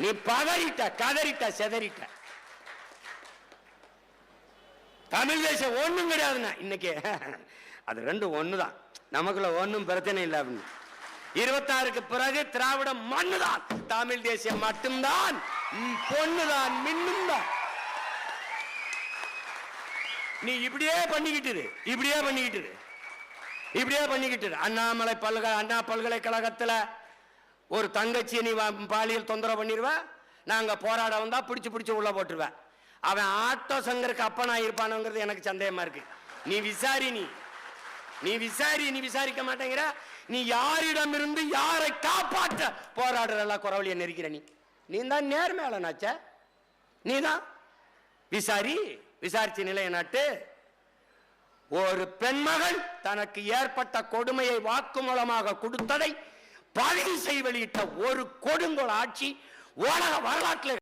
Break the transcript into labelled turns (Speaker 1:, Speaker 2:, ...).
Speaker 1: நீ பதறிட்ட, கதறிட்ட, செதறிட்ட. தமிழ் தேசம் ஒண்ணும் கிடையாதுன்னா இன்னைக்கு அது ரெண்டும் ஒண்ணுதான். நமக்குள்ள ஒண்ணும் பிரச்சனை இல்லை அப்படின்னு 26க்கு பிறகு திராவிடம் மண்ணுதான், தமிழ் தேசியம் மட்டும்தான், பொண்ணுதான், மின்னும் தான். நீ இப்படியே பண்ணிக்கிட்டு அண்ணாமலை அண்ணா பல்கலைக்கழகத்தில் ஒரு தங்கச்சி நீ பாலியல் தொந்தரவு பண்ணிடுவ, நாங்க போராட வந்தா பிடிச்சு உள்ள போட்டுருவேன். அவன் ஆட்டோ சங்கருக்கு அப்பனா இருப்பானுங்கிறது எனக்கு சந்தேகமா இருக்கு. நீ விசாரிக்க மாட்டேங்கிற. நீ யாரிடம் இருந்து யாரை காப்பாற்ற போராடுற குறவழியை நெருக்கிற. நீ தான் நேர்மையாளனாச்ச, நீ தான் விசாரிச்சு நிலைய நாட்டு. ஒரு பெண்மகள் தனக்கு ஏற்பட்ட கொடுமையை வாக்குமூலமாக கொடுத்ததை பதிவு செய்ய வெளியிட்ட ஒரு கொடுங்கோல் ஆட்சி உலக வரலாற்றில்